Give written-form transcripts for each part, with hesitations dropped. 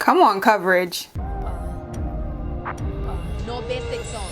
Come on, coverage. No basics on.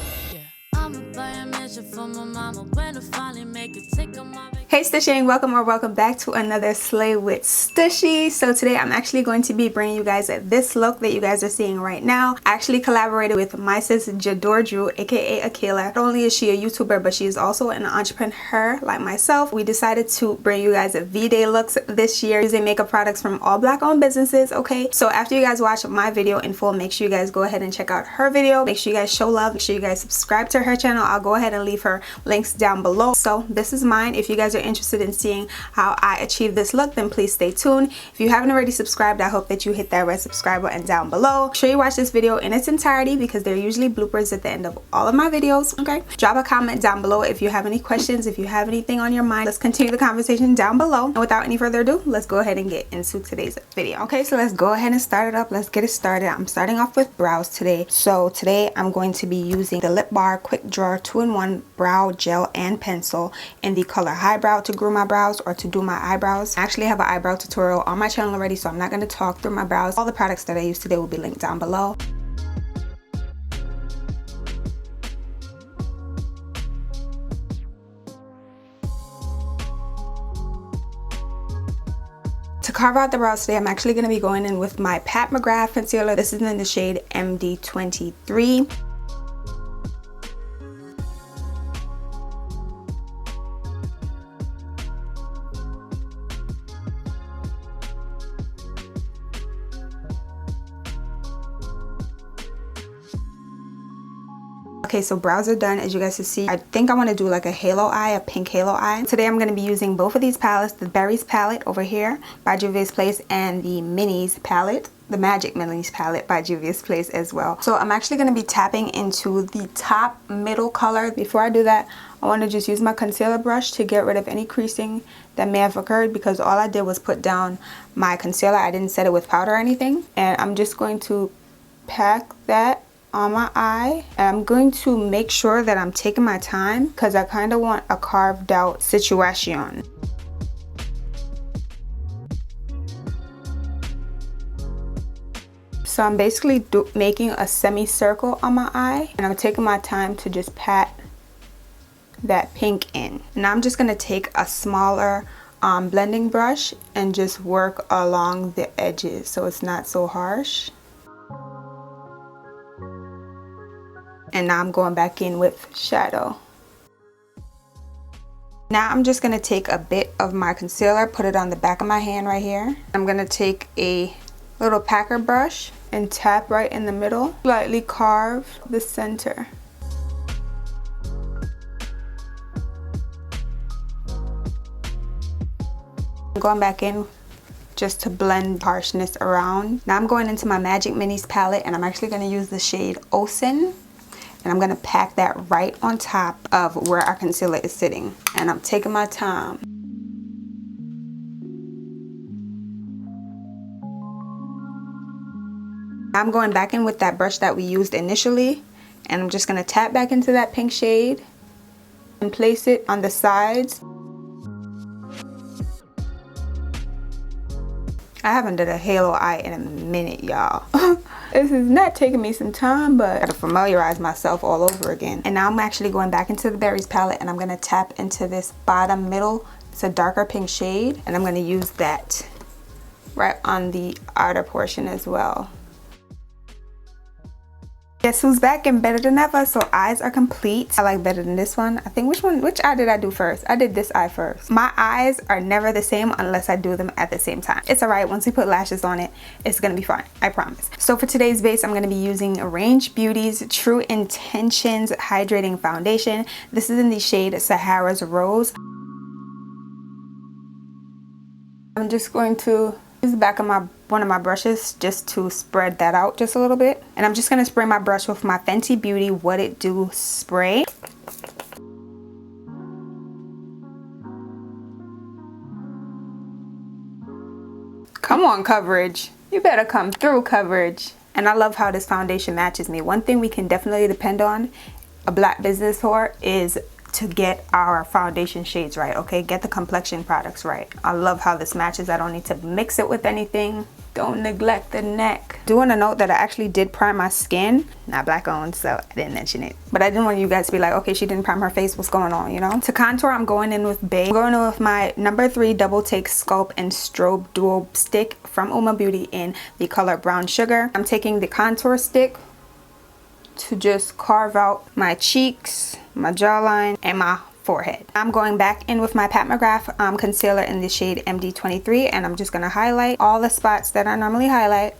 Hey Stushy, welcome back to another Slay with Stushy. So today I'm actually going to be bringing you guys this look that you guys are seeing right now. I actually collaborated with my sis JADOREDREW, aka Akilah. Not only is she a YouTuber, but she is also an entrepreneur like myself. We decided to bring you guys V-Day looks this year using makeup products from all black owned businesses. Okay, so after you guys watch my video in full, make sure you guys go ahead and check out her video. Make sure you guys show love. Make sure you guys subscribe to her channel. I'll go ahead and leave her links down below. So this is mine. If you guys are interested in seeing how I achieve this look, then please stay tuned. If you haven't already subscribed, I hope that you hit that red subscribe button down below. Make sure you watch this video in its entirety because there are usually bloopers at the end of all of my videos. Okay, drop a comment down below if you have any questions, if you have anything on your mind. Let's continue the conversation down below, and without any further ado, let's go ahead and get into today's video. Okay, so let's go ahead and start it up. Let's get it started. I'm starting off with brows today. So today I'm going to be using the Lip Bar Quick Draw 2-in-1 brow gel and pencil in the color Highbrow to groom my brows or to do my eyebrows. I actually have an eyebrow tutorial on my channel already, so I'm not going to talk through my brows. All the products that I use today will be linked down below. To carve out the brows today, I'm actually going to be going in with my Pat McGrath concealer. This is in the shade MD23. Okay, so brows are done. As you guys can see, I think I want to do like a halo eye, a pink halo eye. Today I'm going to be using both of these palettes, the Berries palette over here by Juvia's Place and the Minis palette, the Magic Minis palette by Juvia's Place as well. So I'm actually going to be tapping into the top middle color. Before I do that, I want to just use my concealer brush to get rid of any creasing that may have occurred, because all I did was put down my concealer. I didn't set it with powder or anything. And I'm just going to pack that on my eye, and I'm going to make sure that I'm taking my time because I kind of want a carved out situation. So I'm basically making a semicircle on my eye, and I'm taking my time to just pat that pink in. Now I'm just going to take a smaller blending brush and just work along the edges so it's not so harsh. And now I'm going back in with shadow. Now I'm just going to take a bit of my concealer, put it on the back of my hand right here. I'm going to take a little packer brush and tap right in the middle, slightly carve the center. I'm going back in just to blend harshness around. Now I'm going into my Magic Minis palette, and I'm actually going to use the shade Ocean. And I'm going to pack that right on top of where our concealer is sitting. And I'm taking my time. I'm going back in with that brush that we used initially. And I'm just going to tap back into that pink shade and place it on the sides. I haven't done a halo eye in a minute, y'all. This is not taking me some time, but I gotta familiarize myself all over again. And now I'm actually going back into the Berries palette, and I'm gonna tap into this bottom middle. It's a darker pink shade, and I'm gonna use that right on the outer portion as well. Guess who's back and better than ever? So eyes are complete. I like better than this one. I think which eye did I do first? I did this eye first. My eyes are never the same unless I do them at the same time. It's alright, once we put lashes on it, it's gonna be fine, I promise. So for today's base, I'm gonna be using Range Beauty's True Intentions Hydrating Foundation. This is in the shade Sahara's Rose. I'm just going to use the back of one of my brushes just to spread that out just a little bit. And I'm just going to spray my brush with my Fenty Beauty What It Do spray. Come on, coverage. You better come through, coverage. And I love how this foundation matches me. One thing we can definitely depend on a black business for is to get our foundation shades right, okay? Get the complexion products right. I love how this matches. I don't need to mix it with anything. Don't neglect the neck. Do want to note that I actually did prime my skin. Not black owned, so I didn't mention it. But I didn't want you guys to be like, okay, she didn't prime her face. What's going on, you know? To contour, I'm going in with BBeauty. I'm going in with my number 3 Double Take Sculpt and Strobe Duo Stick from BBeauty in the color Brown Sugar. I'm taking the contour stick to just carve out my cheeks, my jawline, and my forehead. I'm going back in with my Pat McGrath concealer in the shade MD23, and I'm just going to highlight all the spots that I normally highlight.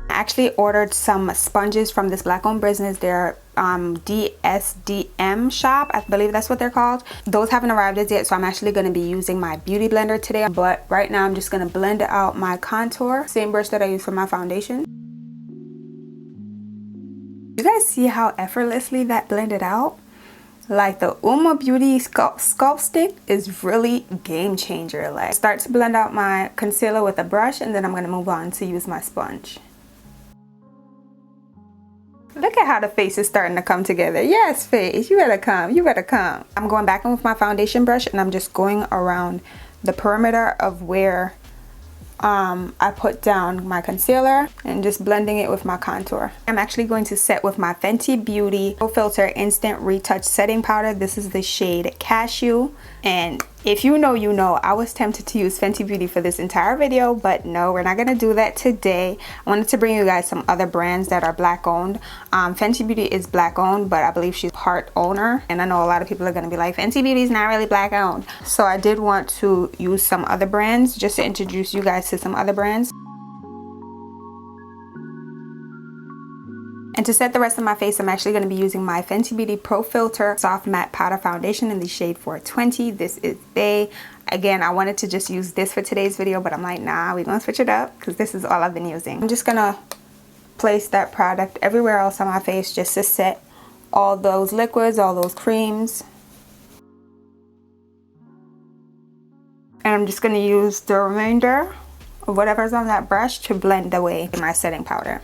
I actually ordered some sponges from this black owned business. They're DSDM shop, I believe that's what they're called. Those haven't arrived as yet, so I'm actually going to be using my beauty blender today, but right now I'm just going to blend out my contour, same brush that I use for my foundation. You guys see how effortlessly that blended out? Like the BBeauty sculpt stick is really game changer. Like, start to blend out my concealer with a brush, and then I'm going to move on to use my sponge. Look at how the face is starting to come together. Yes, face, you better come, you better come. I'm going back in with my foundation brush, and I'm just going around the perimeter of where I put down my concealer and just blending it with my contour. I'm actually going to set with my Fenty Beauty Pro Filter Instant Retouch Setting Powder. This is the shade Cashew, and if you know, you know. I was tempted to use Fenty Beauty for this entire video, but no, we're not gonna do that today. I wanted to bring you guys some other brands that are black owned. Fenty Beauty is black owned, but I believe she's part owner, and I know a lot of people are gonna be like, Fenty Beauty is not really black owned. So I did want to use some other brands just to introduce you guys to some other brands. And to set the rest of my face, I'm actually going to be using my Fenty Beauty Pro Filter Soft Matte Powder Foundation in the shade 420. This is Bay. Again, I wanted to just use this for today's video, but I'm like, nah, we're going to switch it up because this is all I've been using. I'm just going to place that product everywhere else on my face just to set all those liquids, all those creams. And I'm just going to use the remainder of whatever's on that brush to blend away my setting powder.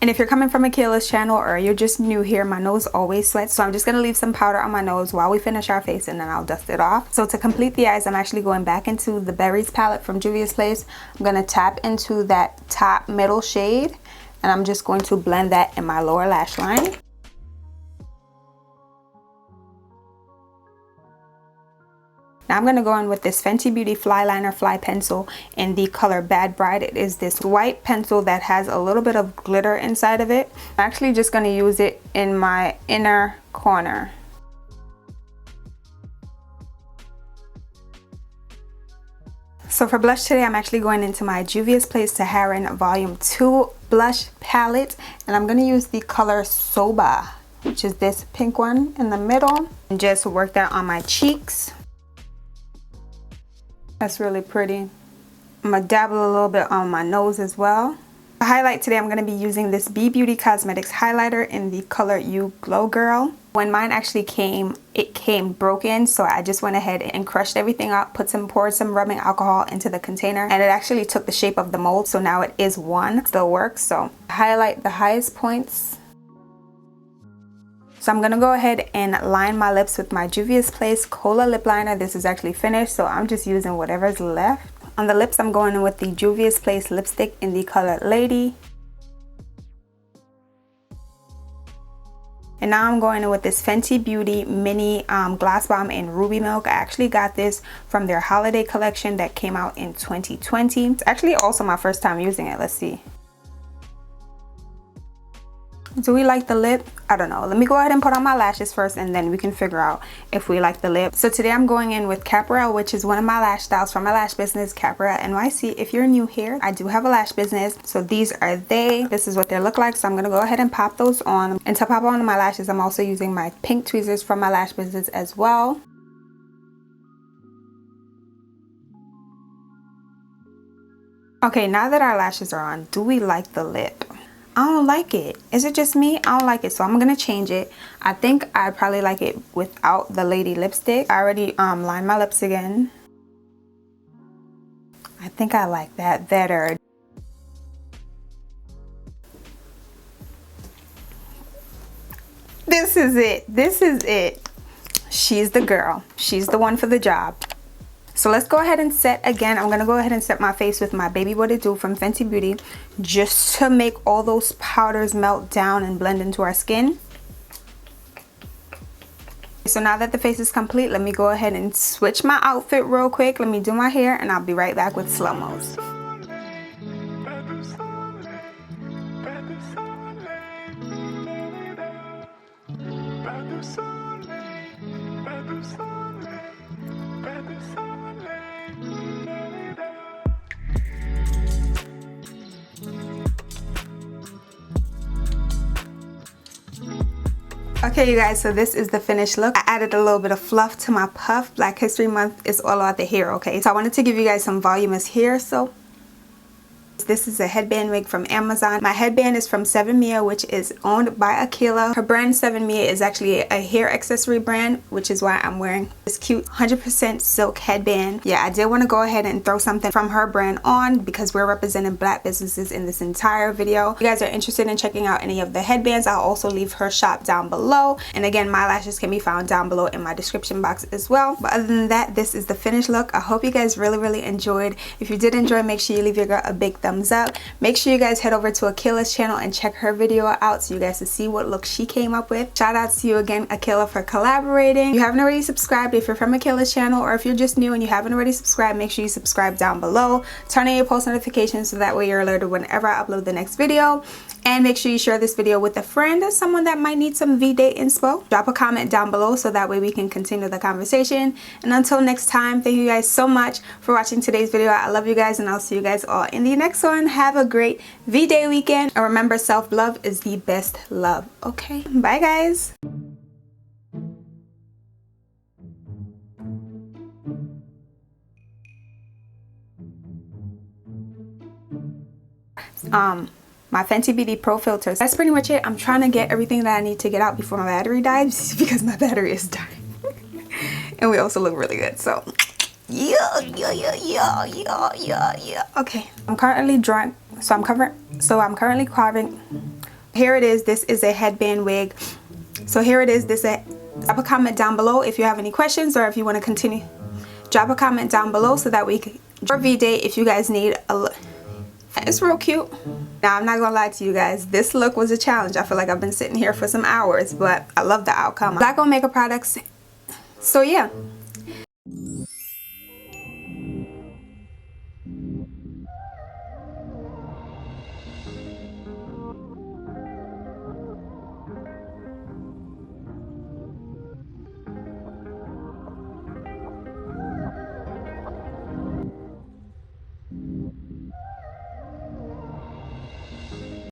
And if you're coming from Akilah's channel or you're just new here, my nose always sweats, so I'm just going to leave some powder on my nose while we finish our face, and then I'll dust it off. So to complete the eyes, I'm actually going back into the Berries palette from Juvia's Place. I'm going to tap into that top middle shade, and I'm just going to blend that in my lower lash line. Now I'm going to go in with this Fenty Beauty Fly Liner Fly Pencil in the color Bad Bride. It is this white pencil that has a little bit of glitter inside of it. I'm actually just going to use it in my inner corner. So for blush today, I'm actually going into my Juvia's Place Saharan Volume 2 blush palette, and I'm going to use the color Soba, which is this pink one in the middle, and just work that on my cheeks. That's really pretty. I'm gonna dabble a little bit on my nose as well. To highlight today, I'm gonna be using this BBeauty Cosmetics highlighter in the color You Glow Girl. When mine actually came, it came broken, so I just went ahead and crushed everything up, poured some rubbing alcohol into the container, and it actually took the shape of the mold, so now it is one. Still works. So highlight the highest points. So I'm going to go ahead and line my lips with my Juvia's Place Cola Lip Liner. This is actually finished, so I'm just using whatever's left. On the lips, I'm going in with the Juvia's Place lipstick in the color Lady. And now I'm going in with this Fenty Beauty Mini Gloss Bomb in Ruby Milk. I actually got this from their holiday collection that came out in 2020. It's actually also my first time using it. Let's see. Do we like the lip? I don't know. Let me go ahead and put on my lashes first, and then we can figure out if we like the lip. So today I'm going in with Caprial, which is one of my lash styles from my lash business, Caprial NYC. If you're new here, I do have a lash business. So these are they. This is what they look like. So I'm going to go ahead and pop those on. And to pop on my lashes, I'm also using my pink tweezers from my lash business as well. Okay, now that our lashes are on, do we like the lip? I don't like it. Is it just me? I don't like it, so I'm gonna change it. I think I probably like it without the Lady lipstick. I already lined my lips again. I think I like that better. This is it. This is it. she's the girl. She's the one for the job. So let's go ahead and set again. I'm gonna go ahead and set my face with my Baby What It Do from Fenty Beauty, just to make all those powders melt down and blend into our skin. So now that the face is complete, let me go ahead and switch my outfit real quick. Let me do my hair and I'll be right back with slow-mos. Okay, you guys, so this is the finished look. I added a little bit of fluff to my puff. Black History Month is all about the hair, okay? So I wanted to give you guys some voluminous hair, so this is a headband wig from Amazon. My headband is from 7Mia, which is owned by Akilah. Her brand 7Mia is actually a hair accessory brand, which is why I'm wearing this cute 100% silk headband. Yeah, I did want to go ahead and throw something from her brand on because we're representing black businesses in this entire video. If you guys are interested in checking out any of the headbands, I'll also leave her shop down below. And again, my lashes can be found down below in my description box as well. But other than that, this is the finished look. I hope you guys really enjoyed. If you did enjoy, make sure you leave your girl a big thumbs up. Make sure you guys head over to Akilah's channel and check her video out so you guys can see what look she came up with. Shout out to you again, Akilah, for collaborating. If you haven't already subscribed, if you're from Akilah's channel, or if you're just new and you haven't already subscribed, make sure you subscribe down below. Turn on your post notifications so that way you're alerted whenever I upload the next video. And make sure you share this video with a friend or someone that might need some V-Day inspo. Drop a comment down below so that way we can continue the conversation. And until next time, thank you guys so much for watching today's video. I love you guys and I'll see you guys all in the next one. Have a great V-Day weekend. And remember, self-love is the best love. Okay, bye guys. My Fenty Beauty Pro filters. That's pretty much it. I'm trying to get everything that I need to get out before my battery dies because my battery is dying. And we also look really good. So yeah. Okay, I'm currently drawing. So I'm currently carving. Here it is. This is a headband wig. So here it is. Drop a comment down below if you have any questions or if you want to continue. Drop a comment down below so that we can for V-Day if you guys need a look. It's real cute. Now, I'm not gonna lie to you guys, this look was a challenge. I feel like I've been sitting here for some hours, but I love the outcome. Black-owned makeup products. So yeah.